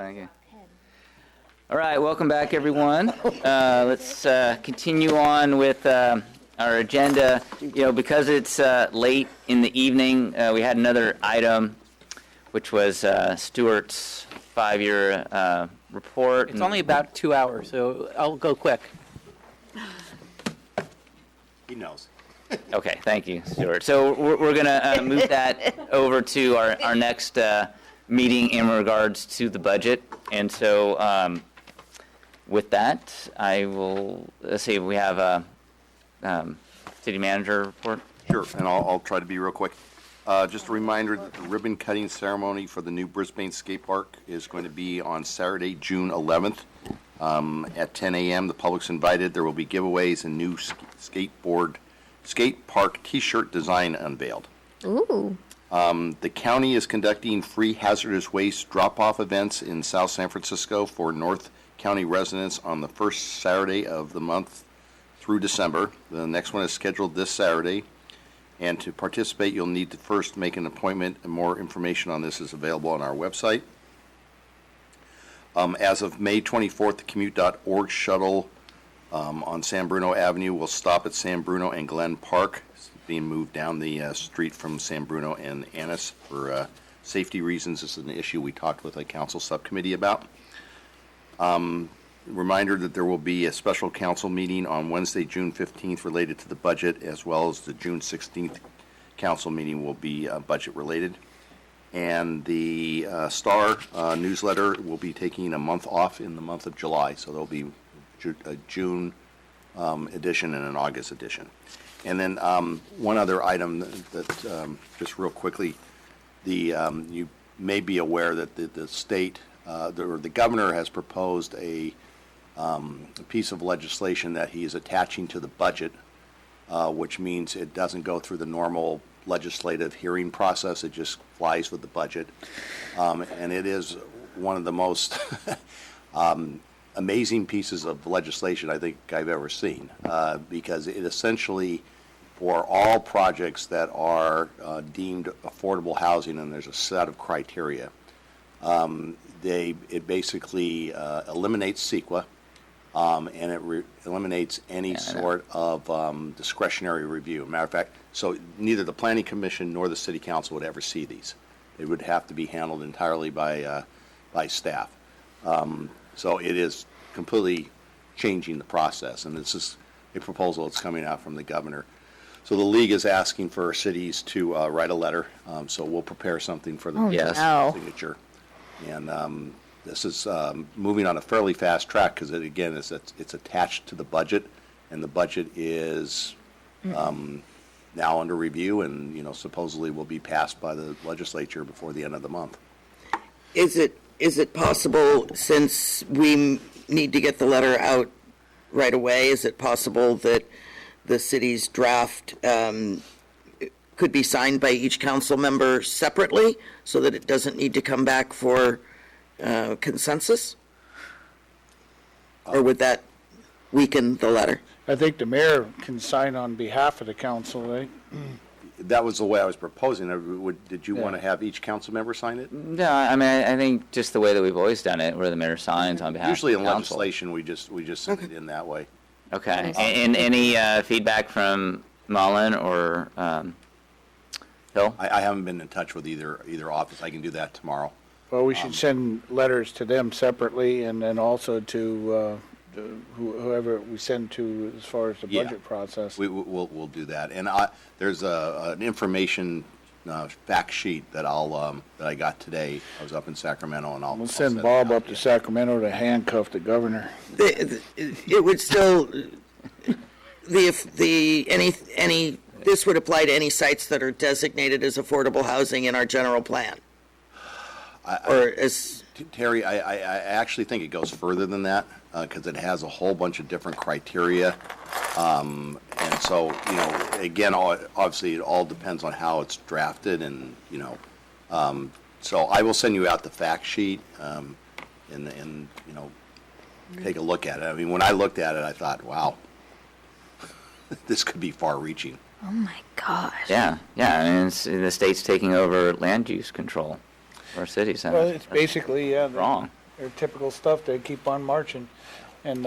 Thank you. All right, welcome back, everyone. Let's continue on with our agenda. You know, because it's late in the evening, we had another item, which was Stuart's 5-year report. It's only about 2 hours, so I'll go quick. He knows. Okay, thank you, Stuart. So we're going to move that over to our next meeting in regards to the budget. And so with that, I will, let's see, we have a city manager report. Sure, and I'll try to be real quick. Just a reminder that the ribbon cutting ceremony for the new Brisbane Skate Park is going to be on Saturday, June 11th at 10 a.m. The public's invited. There will be giveaways and new skate park T-shirt design unveiled. Ooh. The county is conducting free hazardous waste drop-off events in South San Francisco for North County residents on the first Saturday of the month through December. The next one is scheduled this Saturday. And to participate, you'll need to first make an appointment, and more information on this is available on our website. As of May 24th, the commute.org shuttle on San Bruno Avenue will stop at San Bruno and Glen Park. It's being moved down the street from San Bruno and Annis for safety reasons. This is an issue we talked with a council subcommittee about. Reminder that there will be a special council meeting on Wednesday, June 15th related to the budget, as well as the June 16th council meeting will be budget related. And the Star newsletter will be taking a month off in the month of July, so there'll be a June edition and an August edition. And then one other item that just real quickly, you may be aware that the state, the governor has proposed a piece of legislation that he is attaching to the budget, which means it doesn't go through the normal legislative hearing process. It just flies with the budget. And it is one of the most amazing pieces of legislation I think I've ever seen, because it essentially, for all projects that are deemed affordable housing, and there's a set of criteria, it basically eliminates CEQA, and it eliminates any sort of discretionary review. Matter of fact, so neither the Planning Commission nor the City Council would ever see these. They would have to be handled entirely by staff. So it is completely changing the process, and this is a proposal that's coming out from the governor. So the league is asking for cities to write a letter, so we'll prepare something for the signature. And this is moving on a fairly fast track because, again, it's attached to the budget, and the budget is now under review and, supposedly will be passed by the legislature before the end of the month. Is it possible, since we need to get the letter out right away, is it possible that the city's draft could be signed by each council member separately so that it doesn't need to come back for consensus? Or would that weaken the letter? I think the mayor can sign on behalf of the council, right? That was the way I was proposing. Did you want to have each council member sign it? No, I mean, I think just the way that we've always done it, where the mayor signs on behalf Usually of the council. Usually in legislation, we just send it in that way. Okay. And any feedback from Mullen or Hill? I haven't been in touch with either office. I can do that tomorrow. Well, we should send letters to them separately, and then also to whoever we send to as far as the budget process. We'll do that. And there's an information fact sheet that that I got today. I was up in Sacramento, and We'll send Bob up to Sacramento to handcuff the governor. It would still, this would apply to any sites that are designated as affordable housing in our general plan. Terry, I actually think it goes further than that because it has a whole bunch of different criteria. And so, again, obviously it all depends on how it's drafted and, so I will send you out the fact sheet and take a look at it. I mean, when I looked at it, I thought, wow, this could be far-reaching. Oh, my gosh. Yeah. I mean, the state's taking over land use control for our cities. Well, it's basically, wrong. their typical stuff. They keep on marching. And,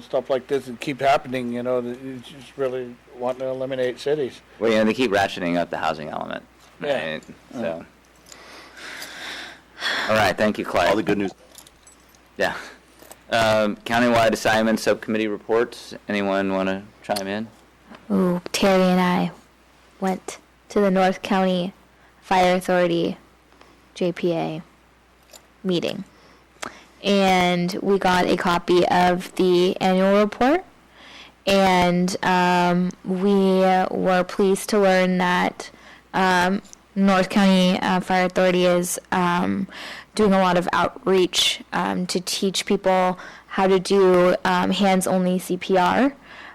stuff like this would keep happening, you just really want to eliminate cities. Well, they keep ratcheting up the housing element. Yeah. Right? So. All right, thank you, Clay. All the good news. Yeah. Countywide assignment subcommittee reports. Anyone want to chime in? Ooh, Terry and I went to the North County Fire Authority JPA meeting. And we got a copy of the annual report. And we were pleased to learn that North County Fire Authority is doing a lot of outreach to teach people how to do hands-only CPR.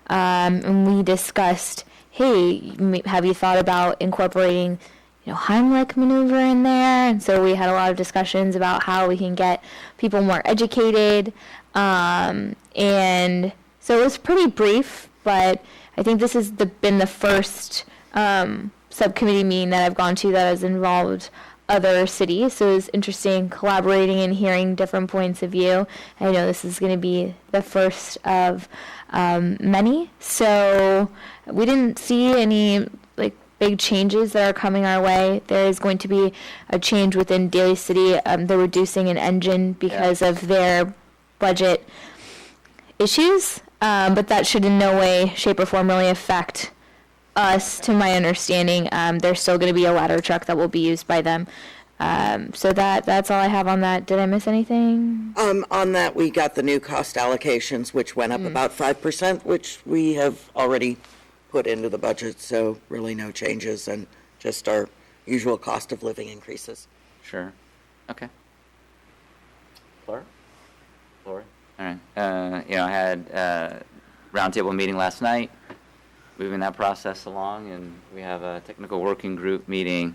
And we discussed, hey, have you thought about incorporating Heimlich maneuver in there? And so we had a lot of discussions about how we can get people more educated. And so it was pretty brief, but I think this has been the first subcommittee meeting that I've gone to that has involved other cities. So it was interesting collaborating and hearing different points of view. I know this is going to be the first of many. So we didn't see any big changes that are coming our way. There is going to be a change within Daly City. They're reducing an engine because of their budget issues, but that should in no way, shape, or form really affect us, to my understanding. There's still going to be a ladder truck that will be used by them. So that's all I have on that. Did I miss anything? On that, we got the new cost allocations, which went up about 5%, which we have already put into the budget, so really no changes and just our usual cost of living increases. Sure. Okay. Lori? All right. I had a roundtable meeting last night, moving that process along, and we have a technical working group meeting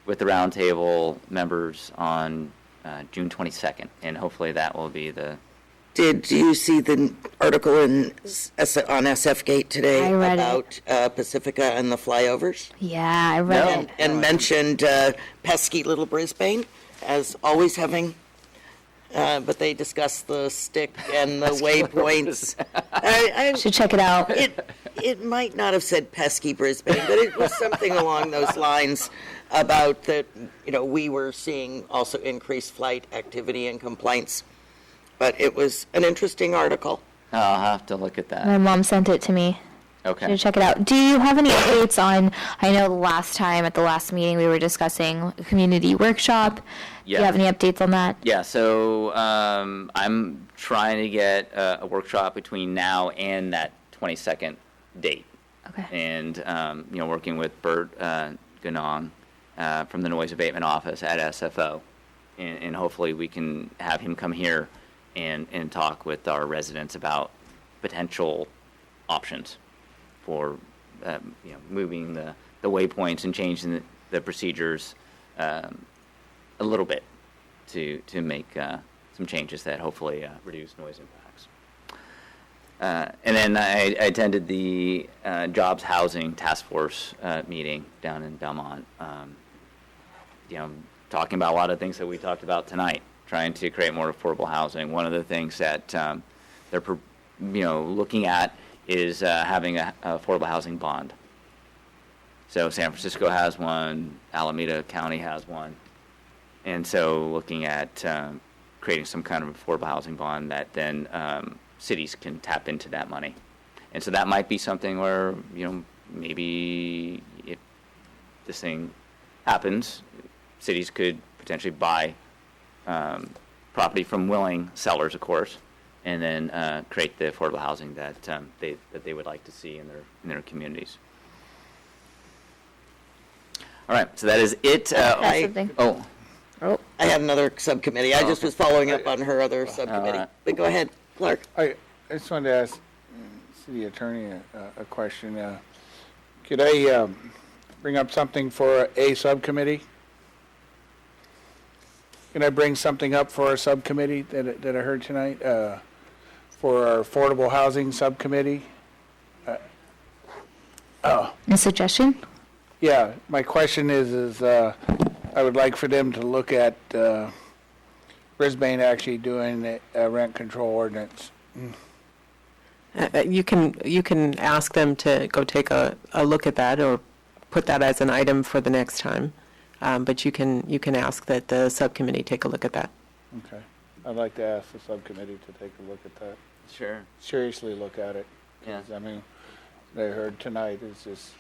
with the roundtable members on June 22nd, and hopefully that will be the... Did you see the article on SFGate today I read about Pacifica and the flyovers? Yeah, I read it. And mentioned pesky little Brisbane as always having, but they discussed the stick and the waypoints. I Should check it out. It might not have said pesky Brisbane, but it was something along those lines about that, we were seeing also increased flight activity and complaints. But it was an interesting article. I'll have to look at that. My mom sent it to me. Okay. Should check it out. Do you have any updates on, I know last time at the last meeting we were discussing a community workshop. Yeah. Do you have any updates on that? Yeah, so I'm trying to get a workshop between now and that 22nd date. Okay. And, working with Bert Ganong from the Noise Abatement Office at SFO. And hopefully we can have him come here and talk with our residents about potential options for, moving the waypoints and changing the procedures a little bit to make some changes that hopefully reduce noise impacts. And then I attended the Jobs Housing Task Force meeting down in Belmont, talking about a lot of things that we talked about tonight, trying to create more affordable housing. One of the things that they're looking at is having an affordable housing bond. So San Francisco has one, Alameda County has one, and so looking at creating some kind of affordable housing bond that then cities can tap into that money. And so that might be something where, maybe if this thing happens, cities could potentially buy property from willing sellers, of course, and then create the affordable housing that they would like to see in their communities. All right, so that is it. I- Something. Oh, I had another subcommittee. I just was following up on her other subcommittee. But go ahead, Clark. I just wanted to ask City Attorney a question. Could I bring up something for a subcommittee? Can I bring something up for our subcommittee that I heard tonight? For our affordable housing subcommittee? A suggestion? Yeah, my question is I would like for them to look at Brisbane actually doing a rent control ordinance. You can ask them to go take a look at that or put that as an item for the next time. But you can ask that the subcommittee take a look at that. Okay. I'd like to ask the subcommittee to take a look at that. Sure. Seriously look at it. Yeah. 'Cause, I mean, they heard tonight is just,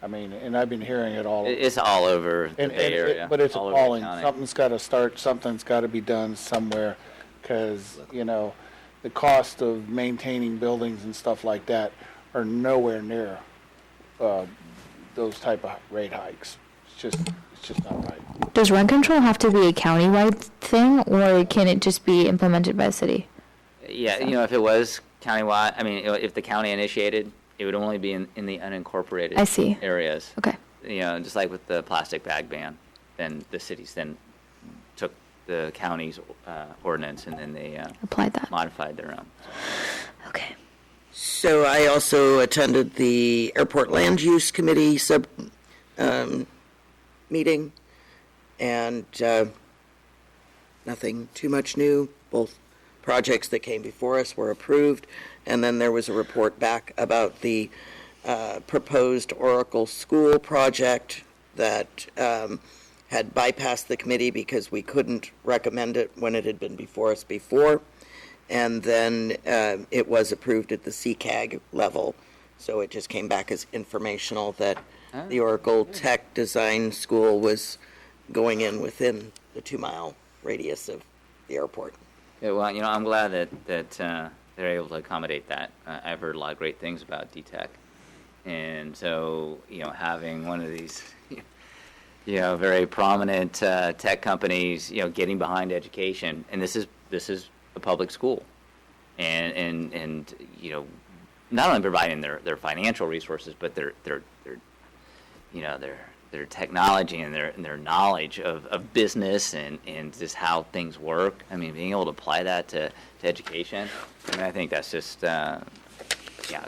I mean, and I've been hearing it all. It's all over the Bay Area. But it's all over the appalling. county. Something's got to start, something's got to be done somewhere, because, you know, the cost of maintaining buildings and stuff like that are nowhere near those type of rate hikes. It's just not right. Does rent control have to be a countywide thing, or can it just be implemented by the city? Yeah, if it was countywide, I mean, if the county initiated, it would only be in the unincorporated I see. areas. Okay. Just like with the plastic bag ban, then the cities then took the county's ordinance and then they Applied that. modified their own. Okay. So I also attended the Airport Land Use Committee meeting, and nothing too much new. Both projects that came before us were approved, and then there was a report back about the proposed Oracle School project that had bypassed the committee because we couldn't recommend it when it had been before us before. And then it was approved at the CCAG level. So it just came back as informational that the Oracle Tech Design School was going in within the 2-mile radius of the airport. Yeah, well, I'm glad that they're able to accommodate that. I've heard a lot of great things about DTech. And so, having one of these, very prominent tech companies, getting behind education, and this is a public school, and not only providing their financial resources, but their technology and their knowledge of business and just how things work. I mean, being able to apply that to education, I think that's just a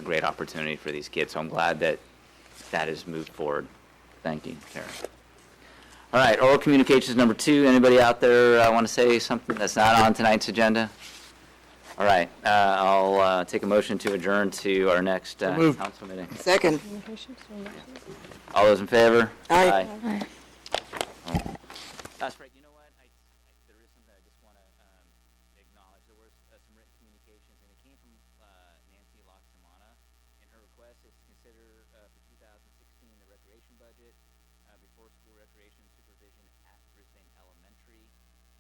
great opportunity for these kids. So I'm glad that has moved forward. Thank you, Karen. All right, oral communications number 2. Anybody out there want to say something that's not on tonight's agenda? All right, I'll take a motion to adjourn to our next council meeting. Second. All those in favor? Aye. Aye. That's right. You know what? There is something I just want to acknowledge. There was some written communications, and it came from Nancy Loxamana, and her request is to consider for 2016 the recreation budget before school recreation supervision at Brisbane Elementary.